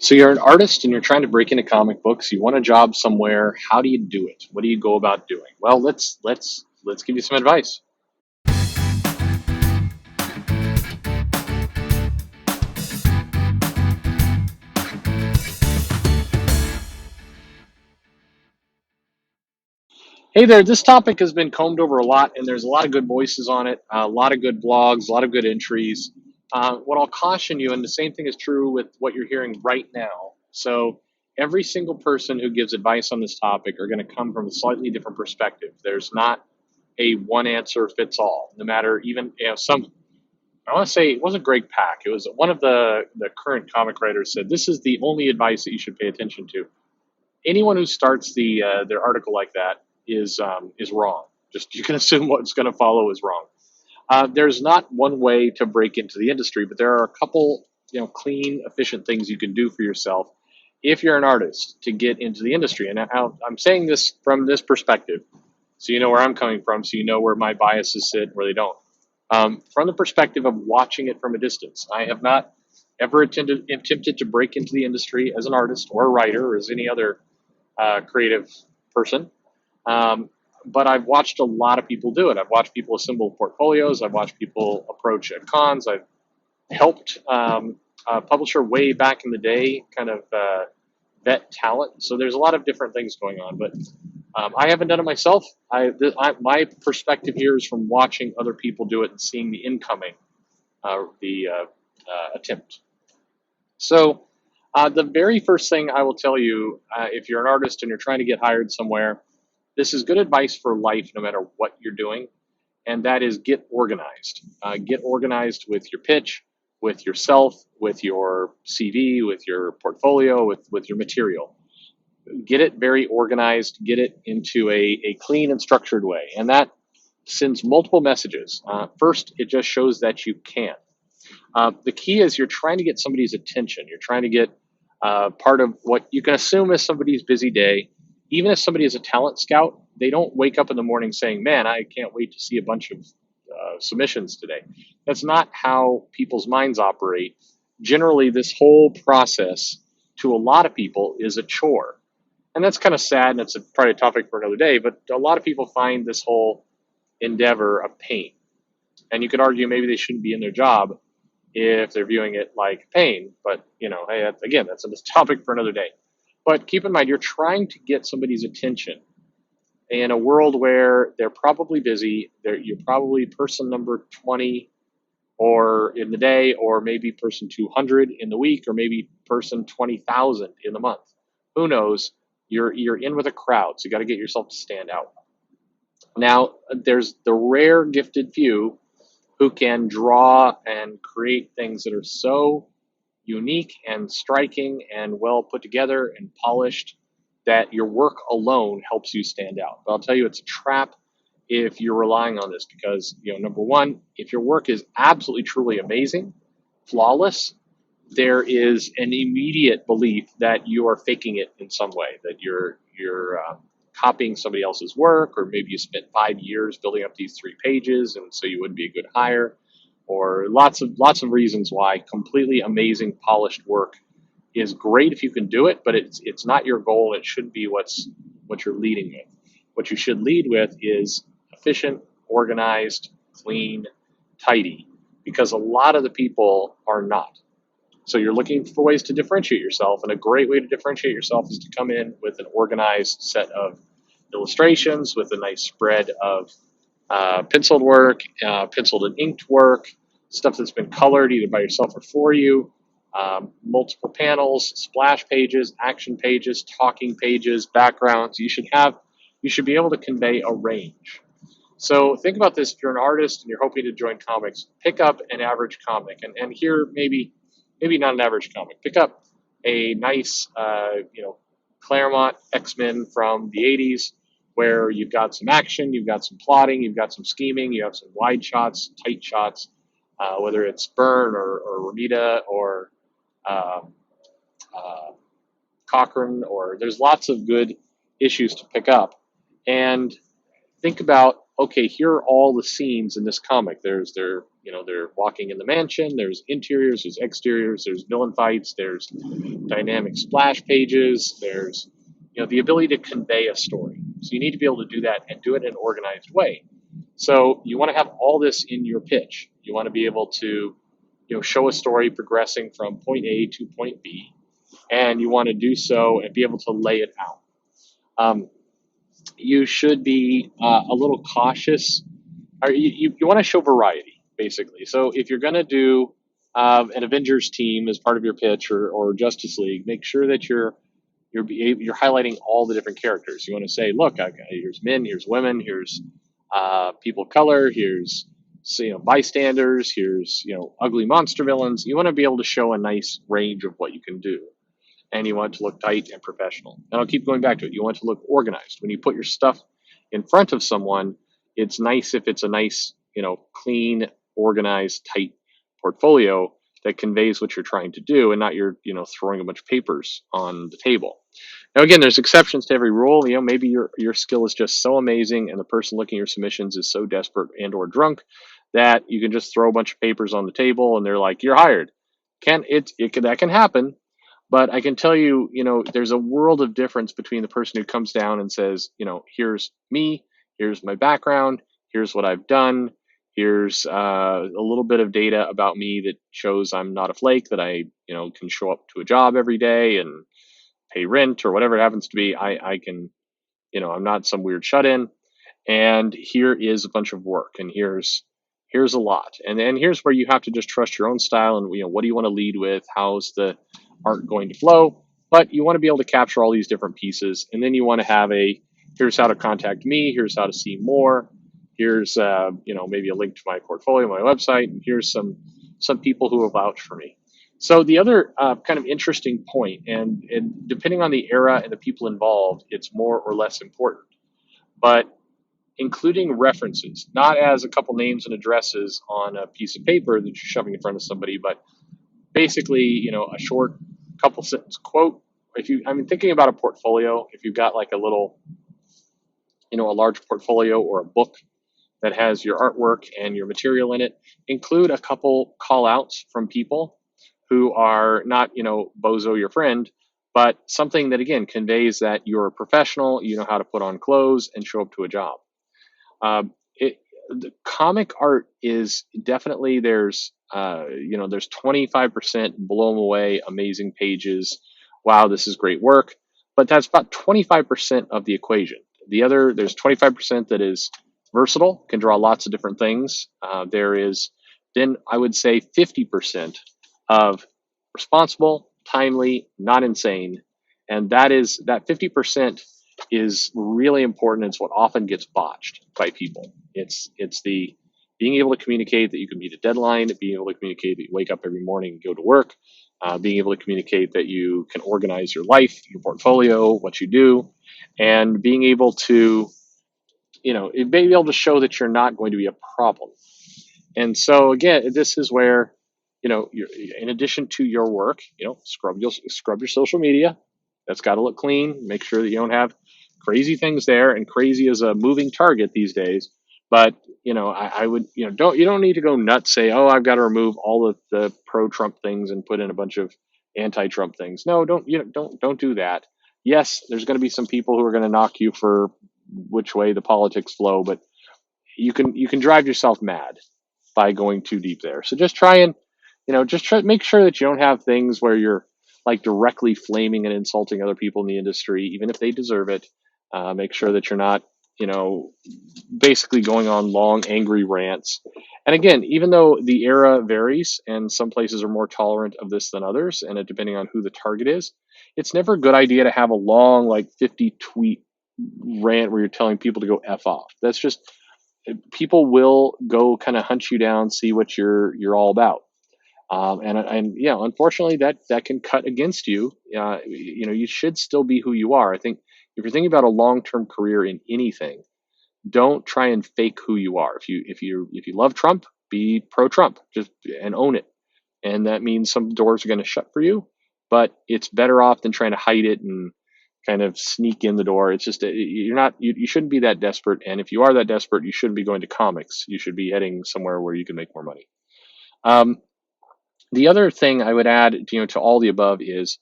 So you're an artist and you're trying to break into comic books. You want a job somewhere. How do you do it? What do you go about doing? Well, let's give you some advice. Hey there, this topic has been combed over a lot, and there's a lot of good voices on it, a lot of good blogs, a lot of good entries. What I'll caution you, and the same thing is true with what you're hearing right now. So every single person who gives advice on this topic are going to come from a slightly different perspective. There's not a one answer fits all. No matter even some. I want to say it wasn't Greg Pak. It was one of the current comic writers said this is the only advice that you should pay attention to. Anyone who starts their article like that is wrong. Just you can assume what's going to follow is wrong. There's not one way to break into the industry, but there are a couple clean, efficient things you can do for yourself if you're an artist to get into the industry. And I'm saying this from this perspective, so you know where I'm coming from, so you know where my biases sit and where they don't. From the perspective of watching it from a distance, I have not ever attempted to break into the industry as an artist or a writer or as any other creative person. Um, but I've watched a lot of people do it. I've watched people assemble portfolios. I've watched people approach at cons. I've helped a publisher way back in the day kind of vet talent. So there's a lot of different things going on. But I haven't done it myself. My perspective here is from watching other people do it and seeing the incoming, the attempt. So the very first thing I will tell you, if you're an artist and you're trying to get hired somewhere, this is good advice for life, no matter what you're doing, and that is get organized. Get organized with your pitch, with yourself, with your CV, with your portfolio, with your material. Get it very organized, get it into a clean and structured way. And that sends multiple messages. First, it just shows that you can. The key is you're trying to get somebody's attention. You're trying to get part of what you can assume is somebody's busy day. Even if somebody is a talent scout, they don't wake up in the morning saying, man, I can't wait to see a bunch of submissions today. That's not how people's minds operate. Generally, this whole process to a lot of people is a chore. And that's kind of sad, and it's probably a topic for another day, but a lot of people find this whole endeavor a pain. And you could argue maybe they shouldn't be in their job if they're viewing it like pain, but hey, again, that's a topic for another day. But keep in mind, you're trying to get somebody's attention in a world where they're probably busy. You're probably person number 20 or in the day, or maybe person 200 in the week, or maybe person 20,000 in the month. Who knows? You're in with a crowd, so you got to get yourself to stand out. Now, there's the rare gifted few who can draw and create things that are so unique and striking and well put together and polished that your work alone helps you stand out. But I'll tell you, it's a trap if you're relying on this because, number one, if your work is absolutely, truly amazing, flawless, there is an immediate belief that you are faking it in some way, that you're copying somebody else's work, or maybe you spent 5 years building up these 3 pages, and so you wouldn't be a good hire, or lots of reasons why completely amazing polished work is great if you can do it, but it's not your goal. It shouldn't be what you're leading with. What you should lead with is efficient, organized, clean, tidy, because a lot of the people are not. So you're looking for ways to differentiate yourself, and a great way to differentiate yourself is to come in with an organized set of illustrations, with a nice spread of penciled work, penciled and inked work, stuff that's been colored either by yourself or for you, multiple panels, splash pages, action pages, talking pages, backgrounds. You should be able to convey a range. So think about this: if you're an artist and you're hoping to join comics, pick up an average comic, and here maybe not an average comic. Pick up a nice, Claremont X-Men from the 80s, where you've got some action, you've got some plotting, you've got some scheming, you have some wide shots, tight shots, whether it's Byrne or Romita or Cochran, or there's lots of good issues to pick up. And think about okay, here are all the scenes in this comic. They're walking in the mansion. There's interiors. There's exteriors. There's villain fights. There's dynamic splash pages. There's the ability to convey a story. So you need to be able to do that and do it in an organized way. So you want to have all this in your pitch. You want to be able to show a story progressing from point A to point B, and you want to do so and be able to lay it out. You should be a little cautious. Or you want to show variety, basically. So if you're going to do an Avengers team as part of your pitch, or Justice League, make sure that you're highlighting all the different characters. You want to say, look, here's men, here's women, here's people of color, here's bystanders, here's ugly monster villains. You want to be able to show a nice range of what you can do, and you want it to look tight and professional. And I'll keep going back to it. You want it to look organized. When you put your stuff in front of someone, it's nice if it's a nice, clean, organized, tight portfolio that conveys what you're trying to do, and not you're throwing a bunch of papers on the table. Now, again, there's exceptions to every rule. Maybe your skill is just so amazing, and the person looking at your submissions is so desperate and or drunk that you can just throw a bunch of papers on the table, and they're like, "You're hired." That can happen, but I can tell you, there's a world of difference between the person who comes down and says, "Here's me, here's my background, here's what I've done, here's a little bit of data about me that shows I'm not a flake, that I, can show up to a job every day and pay rent or whatever it happens to be. I can, I'm not some weird shut in. And here is a bunch of work, and here's a lot. And then here's where you have to just trust your own style, and what do you want to lead with? How's the art going to flow? But you want to be able to capture all these different pieces, and then you want to have here's how to contact me, here's how to see more, here's maybe a link to my portfolio, my website, and here's some people who have vouched for me. So the other kind of interesting point, and depending on the era and the people involved, it's more or less important, but including references, not as a couple names and addresses on a piece of paper that you're shoving in front of somebody, but basically, a short couple sentence quote. Thinking about a portfolio, if you've got like a little, a large portfolio or a book that has your artwork and your material in it, include a couple call outs from people who are not, bozo your friend, but something that again conveys that you're a professional, you know how to put on clothes and show up to a job. The comic art is definitely there's 25% blow 'em away, amazing pages. Wow, this is great work. But that's about 25% of the equation. There's 25% that is versatile, can draw lots of different things. There is then I would say 50% of responsible, timely, not insane, and that 50% is really important. It's what often gets botched by people. It's the being able to communicate that you can meet a deadline, being able to communicate that you wake up every morning and go to work, being able to communicate that you can organize your life, your portfolio, what you do, and being able to, being able to show that you're not going to be a problem. And so again, this is where, you're, in addition to your work, scrub your social media. That's got to look clean. Make sure that you don't have crazy things there, and crazy is a moving target these days. But I would, you don't need to go nuts. Say, oh, I've got to remove all of the pro-Trump things and put in a bunch of anti-Trump things. No, don't do that. Yes, there's going to be some people who are going to knock you for which way the politics flow, but you can drive yourself mad by going too deep there. So just try and make sure that you don't have things where you're like directly flaming and insulting other people in the industry, even if they deserve it. Make sure that you're not, basically going on long, angry rants. And again, even though the era varies and some places are more tolerant of this than others, and depending on who the target is, it's never a good idea to have a long, like 50 tweet rant where you're telling people to go F off. That's just, people will go kind of hunt you down, see what you're all about. And yeah, unfortunately, that can cut against you. You should still be who you are. I think if you're thinking about a long-term career in anything, don't try and fake who you are. If you love Trump, be pro-Trump, just and own it. And that means some doors are going to shut for you, but it's better off than trying to hide it and kind of sneak in the door. It's just you're not you shouldn't be that desperate, and if you are that desperate, you shouldn't be going to comics. You should be heading somewhere where you can make more money. Um, the other thing I would add, to all the above is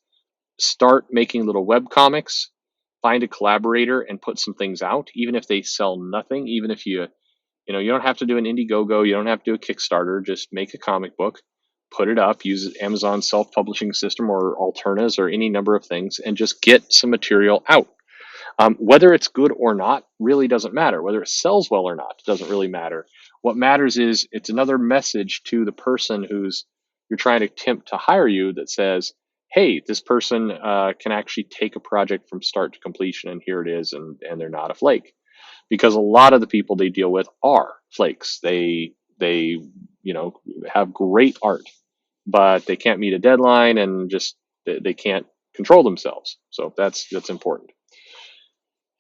start making little web comics. Find a collaborator and put some things out, even if they sell nothing. Even if you don't have to do an Indiegogo, you don't have to do a Kickstarter. Just make a comic book, put it up, use Amazon's self-publishing system or Alternas or any number of things, and just get some material out. Whether it's good or not really doesn't matter. Whether it sells well or not doesn't really matter. What matters is it's another message to the person who's you're trying to tempt to hire you that says, "Hey, this person can actually take a project from start to completion, and here it is, and they're not a flake." Because a lot of the people they deal with are flakes. They have great art, but they can't meet a deadline and just they can't control themselves. So that's important.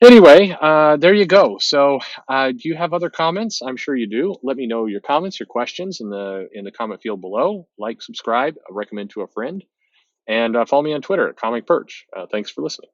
Anyway, there you go. So, do you have other comments? I'm sure you do. Let me know your comments, your questions in the comment field below. Like, subscribe, recommend to a friend, and follow me on Twitter at Comic Perch. Thanks for listening.